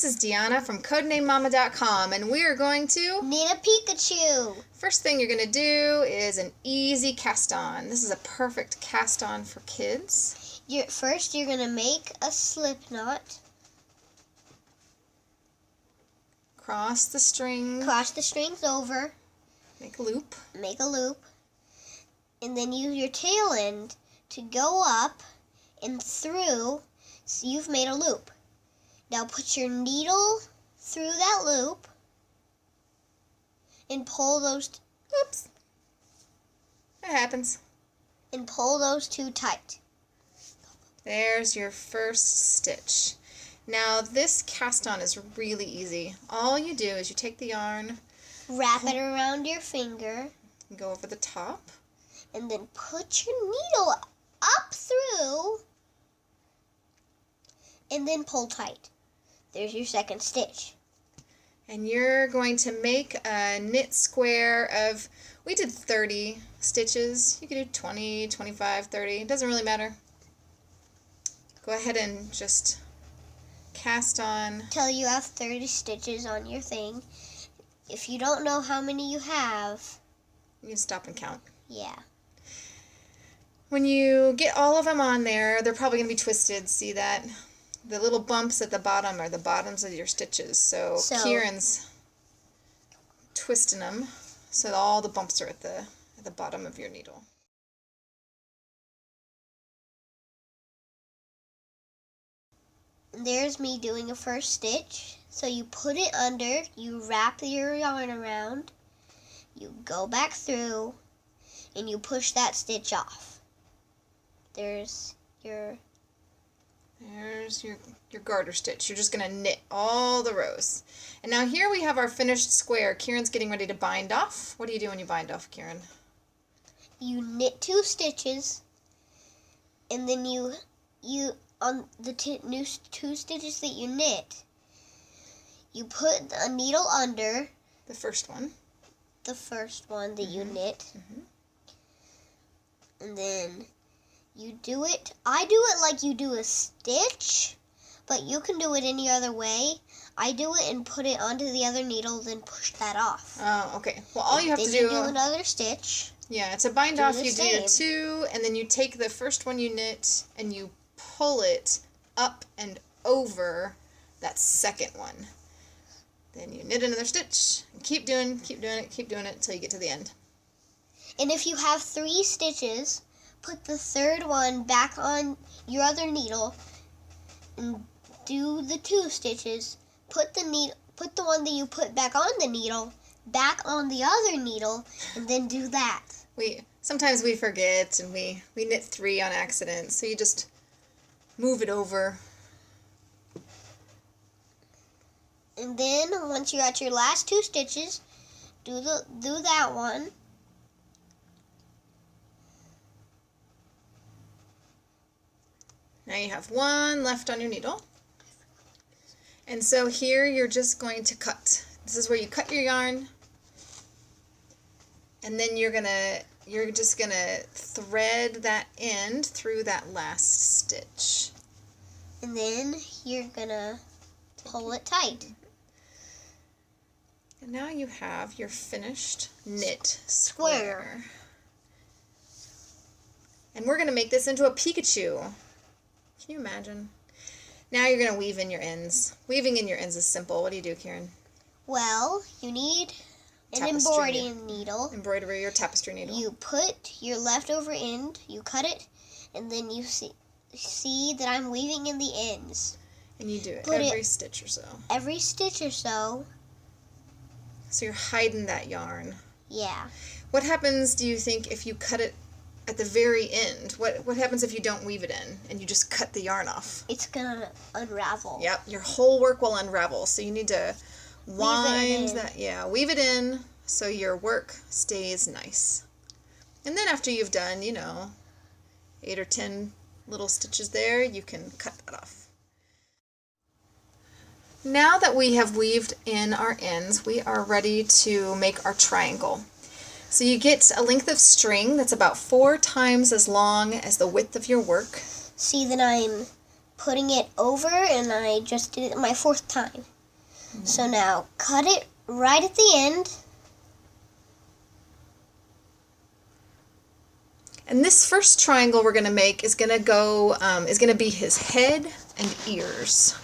This is Deanna from CodenameMama.com, and we are going to knit a Pikachu. First thing you're going to do is an easy cast on. This is a perfect cast on for kids. First, you're going to make a slip knot. Cross the string. Cross the strings over. Make a loop. Make a loop. And then use your tail end to go up and through, so you've made a loop. Now put your needle through that loop and pull those. Oops. That happens. And pull those two tight. There's your first stitch. Now this cast on is really easy. All you do is you take the yarn, wrap it around your finger, go over the top, and then put your needle up through and then pull tight. There's your second stitch. And you're going to make a knit square of, we did 30 stitches. You could do 20, 25, 30. It doesn't really matter. Go ahead and just cast on. Till you have 30 stitches on your thing. If you don't know how many you have, you can stop and count. Yeah. When you get all of them on there, they're probably going to be twisted. See that? The little bumps at the bottom are the bottoms of your stitches. So Kieran's twisting them so all the bumps are at the bottom of your needle. There's me doing a first stitch. So you put it under, you wrap your yarn around, you go back through, and you push that stitch off. There's your garter stitch. You're just going to knit all the rows. And now here we have our finished square. Kieran's getting ready to bind off. What do you do when you bind off, Kieran? You knit 2 stitches, and then you on the 2 stitches that you knit, you put a needle under the first one that you knit, and then you do it. I do it like you do a stitch, but you can do it any other way. I do it and put it onto the other needle, then push that off. Oh, okay. Well, all you have to do. Then you do another stitch. Yeah, to bind off, you do 2, and then you take the first one you knit and you pull it up and over that second one. Then you knit another stitch, and keep doing it until you get to the end. And if you have 3 stitches, put the third one back on your other needle and do the 2 stitches. Put the one that you put back on the needle back on the other needle, and then do that. Sometimes we forget and we knit 3 on accident, so you just move it over. And then once you're at your last 2 stitches, do that one. Now you have 1 left on your needle. And so here you're just going to cut. This is where you cut your yarn. And then you're just gonna thread that end through that last stitch. And then you're gonna pull it tight. And now you have your finished knit square. And we're gonna make this into a Pikachu. Can you imagine? Now you're gonna weave in your ends. Weaving in your ends is simple. What do you do, Kieran? Well, you need an embroidery needle. Embroidery or tapestry needle. You put your leftover end, you cut it, and then you see that I'm weaving in the ends. And you do it every stitch or so. Every stitch or so. So you're hiding that yarn. Yeah. What happens, do you think, if you cut it at the very end? What happens if you don't weave it in and you just cut the yarn off? It's gonna unravel. Yep, your whole work will unravel. So you need to weave it in so your work stays nice. And then after you've done, 8 or 10 little stitches there, you can cut that off. Now that we have weaved in our ends, we are ready to make our triangle. So you get a length of string that's about 4 times as long as the width of your work. See that I'm putting it over, and I just did it my 4th time. So now cut it right at the end. And this first triangle we're going to make is going to be his head and ears.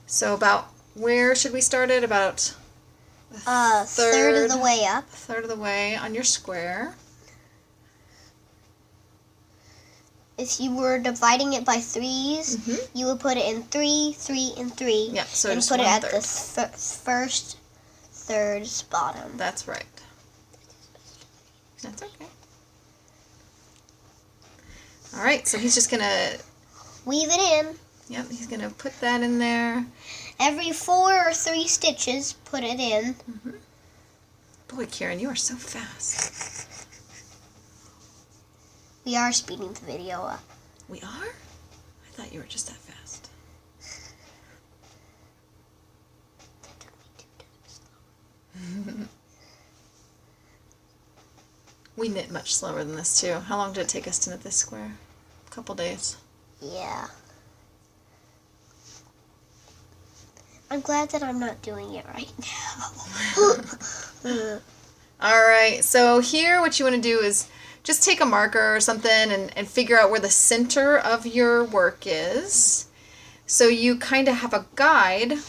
So about where should we start it? About a third of the way up. A third of the way on your square. If you were dividing it by 3s, you would put it in 3, 3, and 3. Yeah, so and just put it at 1/3. the first third's bottom. That's right. That's okay. All right, so he's just going to weave it in. Yep, he's going to put that in there. Every 4 or 3 stitches, put it in. Boy, Kieran, you are so fast. We are speeding the video up. We are? I thought you were just that fast. That took me 2 times slower. We knit much slower than this, too. How long did it take us to knit this square? A couple days. Yeah. I'm glad that I'm not doing it right now. All right, so here what you want to do is just take a marker or something and figure out where the center of your work is. So you kind of have a guide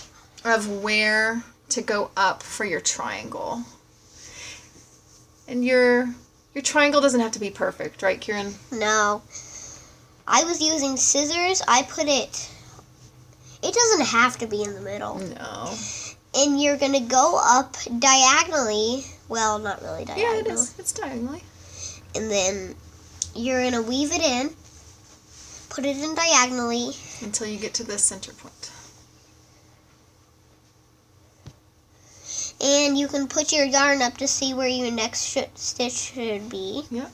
of where to go up for your triangle. And your triangle doesn't have to be perfect, right, Kieran? No. I was using scissors. I put it... It doesn't have to be in the middle. No. And you're going to go up diagonally. Well, not really diagonally. Yeah, it is. It's diagonally. And then you're going to weave it in. Put it in diagonally. Until you get to the center point. And you can put your yarn up to see where your next stitch should be. Yep.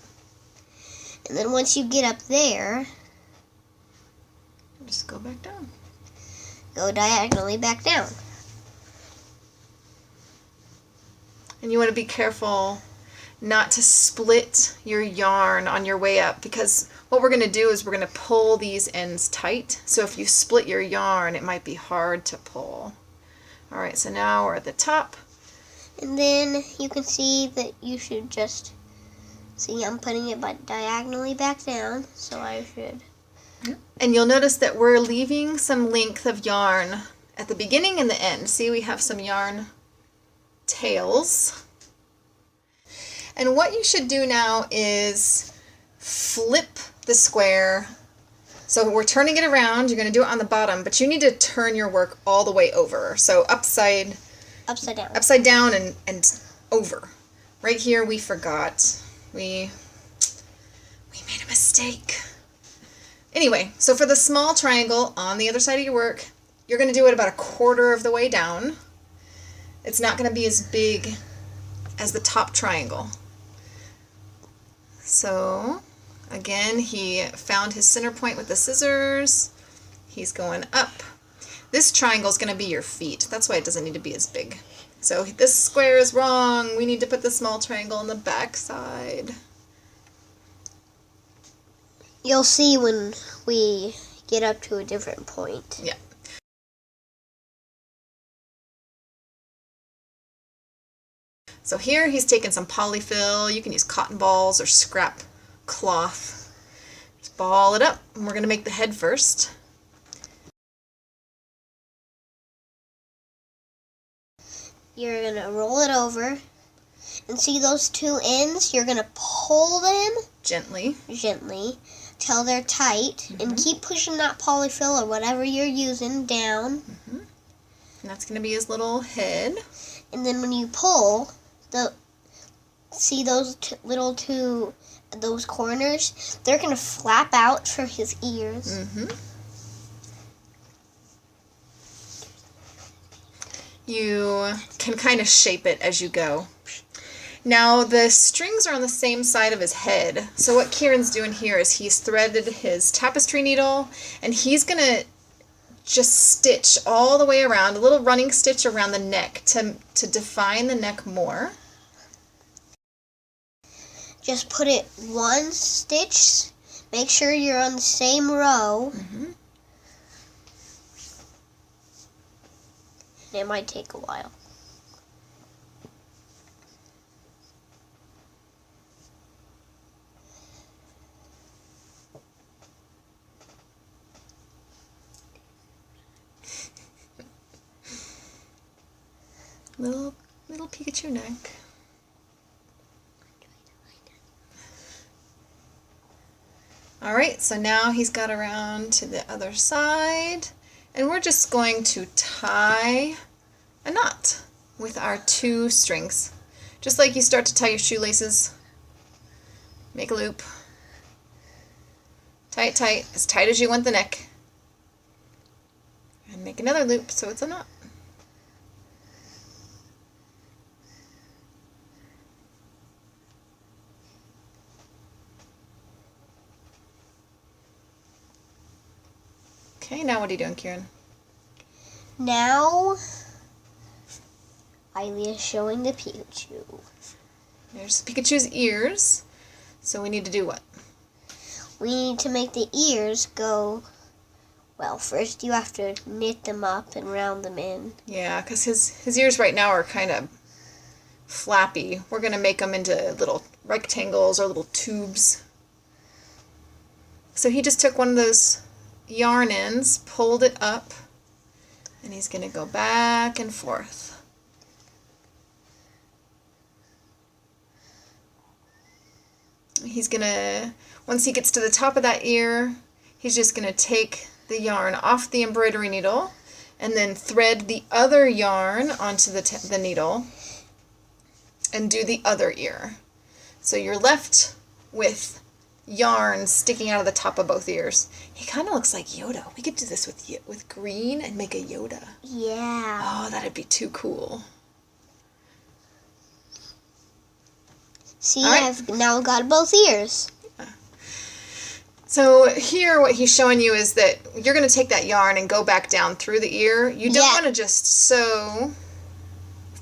And then once you get up there, just go back down. Go diagonally back down. And you want to be careful not to split your yarn on your way up, because what we're going to do is we're going to pull these ends tight. So if you split your yarn, it might be hard to pull. All right, so now we're at the top. And then you can see that you should just, see I'm putting it diagonally back down, so I should. And you'll notice that we're leaving some length of yarn at the beginning and the end. See, we have some yarn tails. And what you should do now is flip the square. So we're turning it around. You're going to do it on the bottom, but you need to turn your work all the way over. So upside down and over. Right here we forgot. We made a mistake. Anyway, so for the small triangle on the other side of your work, you're going to do it about 1/4 of the way down. It's not going to be as big as the top triangle. So, again, he found his center point with the scissors. He's going up. This triangle is going to be your feet. That's why it doesn't need to be as big. So this square is wrong. We need to put the small triangle on the back side. You'll see when we get up to a different point. Yeah. So here he's taken some polyfill. You can use cotton balls or scrap cloth. Just ball it up, and we're going to make the head first. You're going to roll it over, and see those 2 ends? You're going to pull them gently till they're tight, and keep pushing that polyfill or whatever you're using down. And that's going to be his little head. And then when you pull, see those those corners? They're going to flap out for his ears. You can kind of shape it as you go. Now the strings are on the same side of his head. So what Kieran's doing here is he's threaded his tapestry needle, and he's going to just stitch all the way around, a little running stitch around the neck to define the neck more. Just put it 1 stitch. Make sure you're on the same row. It might take a while. Little Pikachu neck. Alright, so now he's got around to the other side, and we're just going to tie a knot with our 2 strings. Just like you start to tie your shoelaces. Make a loop. Tie it tight, as tight as you want the neck. And make another loop so it's a knot. Okay, now what are you doing, Kieran? Now, Riley is showing the Pikachu. There's Pikachu's ears. So we need to do what? We need to make the ears go, well, first you have to knit them up and round them in. Yeah, because his ears right now are kind of flappy. We're going to make them into little rectangles or little tubes. So he just took one of those yarn ends, pulled it up, and he's going to go back and forth. He's going to, once he gets to the top of that ear, he's just going to take the yarn off the embroidery needle and then thread the other yarn onto the needle and do the other ear. So you're left with yarn sticking out of the top of both ears. He kind of looks like Yoda. We could do this with green and make a Yoda. Yeah. Oh, that'd be too cool. See, right. I've now got both ears. Yeah. So here what he's showing you is that you're going to take that yarn and go back down through the ear. You don't want to just sew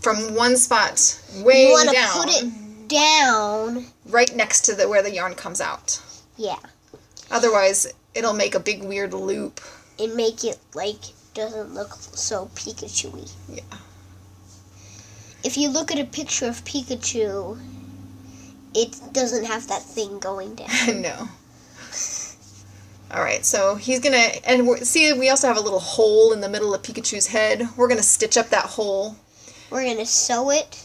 from one spot way down. You want to put it down. Right next to where the yarn comes out. Yeah. Otherwise, it'll make a big weird loop. And make it, doesn't look so Pikachu-y. Yeah. If you look at a picture of Pikachu, it doesn't have that thing going down. No. Alright, so he's going to, and see, we also have a little hole in the middle of Pikachu's head. We're going to stitch up that hole. We're going to sew it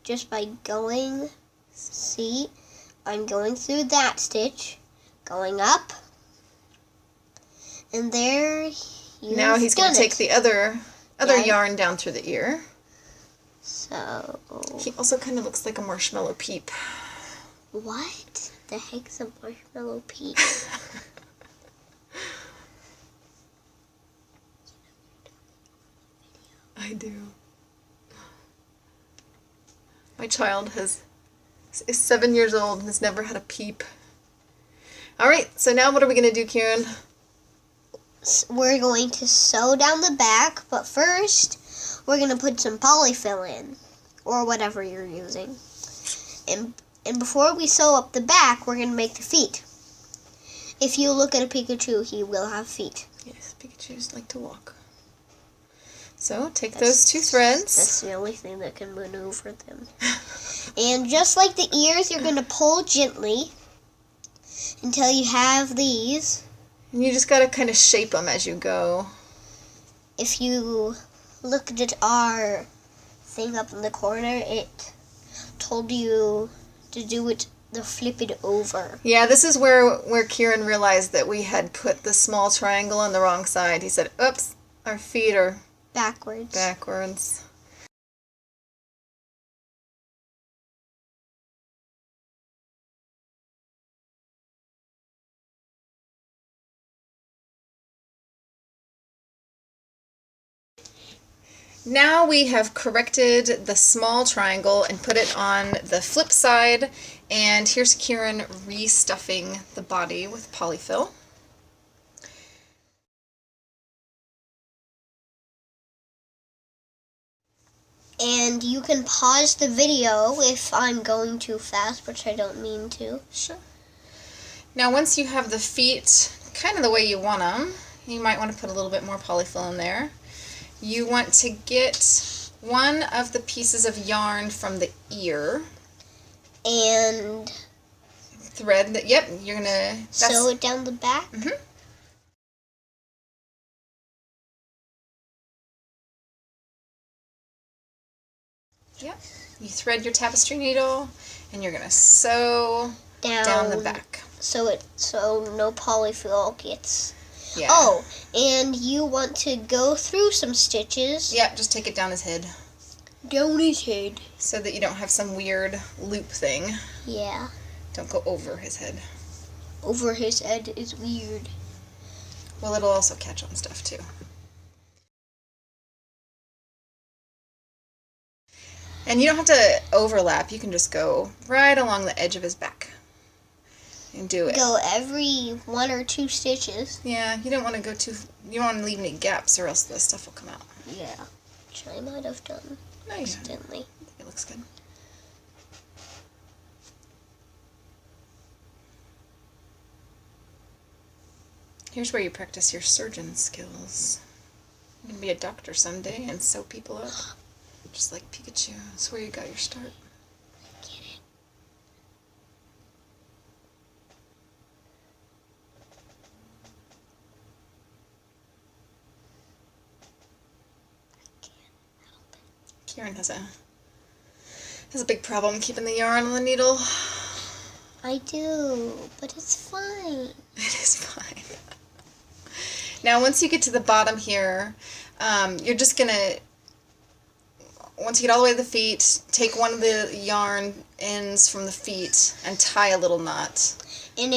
just by going, see, I'm going through that stitch, going up, and there now he's going to take the other yarn down through the ear. So he also kind of looks like a marshmallow peep. What the heck's a marshmallow peep? I do. My child is 7 years old and has never had a peep. Alright, so now what are we going to do, Kieran? We're going to sew down the back, but first we're going to put some polyfill in, or whatever you're using. And before we sew up the back, we're going to make the feet. If you look at a Pikachu, he will have feet. Yes, Pikachus like to walk. So take those 2 threads. That's the only thing that can maneuver them. And just like the ears, you're going to pull gently until you have these. And you just got to kind of shape them as you go. If you looked at our thing up in the corner, it told you to do it, to flip it over. Yeah, this is where Kieran realized that we had put the small triangle on the wrong side. He said, oops, our feet are backwards. Now we have corrected the small triangle and put it on the flip side, and here's Kieran restuffing the body with polyfill. And you can pause the video if I'm going too fast, which I don't mean to. Sure. Now once you have the feet kind of the way you want them, you might want to put a little bit more polyfill in there. you want to get one of the pieces of yarn from the ear. And thread that, yep, you're going to sew it down the back. Mm-hmm. Yep. You thread your tapestry needle and you're going to sew down the back. So no polyfill gets... Yeah. Oh, and you want to go through some stitches. Yep, just take it down his head. Down his head. So that you don't have some weird loop thing. Yeah. Don't go over his head. Over his head is weird. Well, it'll also catch on stuff too. And you don't have to overlap. You can just go right along the edge of his back and do it. Go every 1 or 2 stitches. Yeah, you don't want to go too... You don't want to leave any gaps or else the stuff will come out. Yeah, which I might have done accidentally. I think it looks good. Here's where you practice your surgeon skills. You can be a doctor someday and sew people up. Just like Pikachu. That's where you got your start. I get it. I can't help it. Kieran has a big problem keeping the yarn on the needle. I do, but it's fine. It is fine. Now, once you get to the bottom here, you're just going to, once you get all the way to the feet, take one of the yarn ends from the feet and tie a little knot. And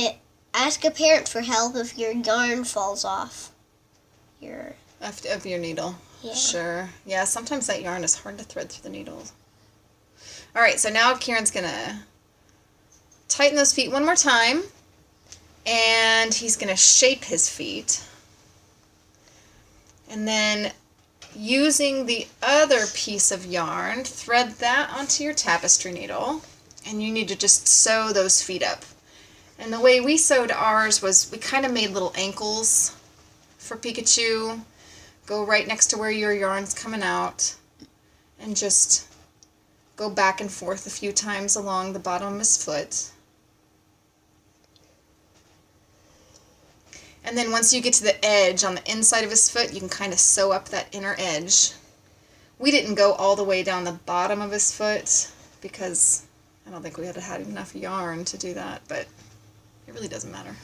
ask a parent for help if your yarn falls off Of your needle. Yeah. Sure. Yeah, sometimes that yarn is hard to thread through the needles. All right, so now Kieran's going to tighten those feet one more time, and he's going to shape his feet. And then using the other piece of yarn, thread that onto your tapestry needle, and you need to just sew those feet up. And the way we sewed ours was we kind of made little ankles for Pikachu. Go right next to where your yarn's coming out, and just go back and forth a few times along the bottom of his foot. And then once you get to the edge on the inside of his foot, you can kind of sew up that inner edge. We didn't go all the way down the bottom of his foot because I don't think we had enough yarn to do that, but it really doesn't matter.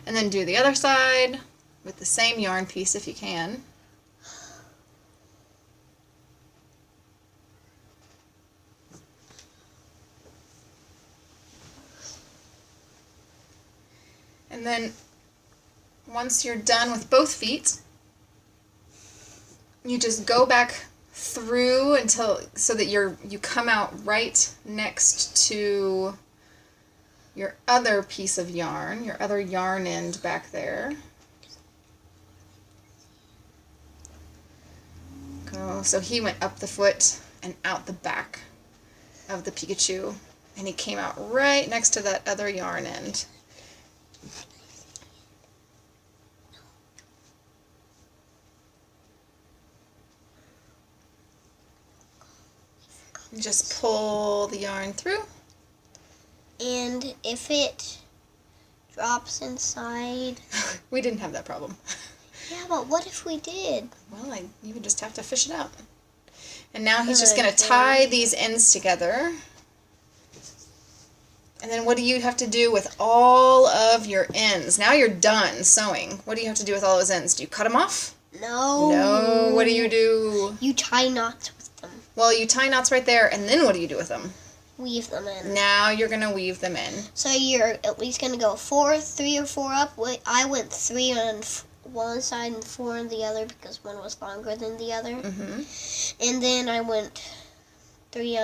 And then do the other side with the same yarn piece if you can. And then once you're done with both feet, you just go back through so that you come out right next to your other piece of yarn, your other yarn end back there. Go. So he went up the foot and out the back of the Pikachu, and he came out right next to that other yarn end. Just pull the yarn through. And if it drops inside... We didn't have that problem. Yeah, but what if we did? Well, you would just have to fish it out. And now he's just going to tie these ends together. And then what do you have to do with all of your ends? Now you're done sewing. What do you have to do with all those ends? Do you cut them off? No. No. What do you do? You tie knots with them. Well, you tie knots right there, and then what do you do with them? Weave them in. Now you're going to weave them in. So you're at least going to go 3 or 4 up. I went 3 on one side and 4 on the other because one was longer than the other. Mm-hmm. And then I went 3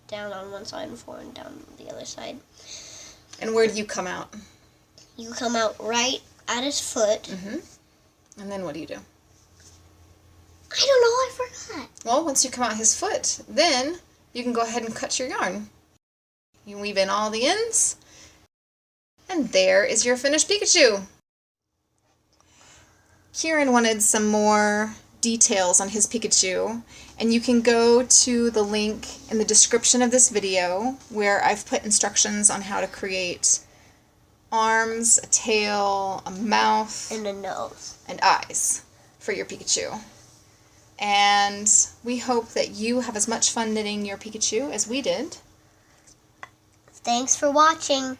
down on one side and 4 down on the other side. And where do you come out? You come out right at his foot. Mm-hmm. And then what do you do? I don't know, I forgot. Well, once you come out his foot, then you can go ahead and cut your yarn. You weave in all the ends, and there is your finished Pikachu. Kieran wanted some more details on his Pikachu, and you can go to the link in the description of this video where I've put instructions on how to create arms, a tail, a mouth, and a nose, and eyes for your Pikachu. And we hope that you have as much fun knitting your Pikachu as we did. Thanks for watching.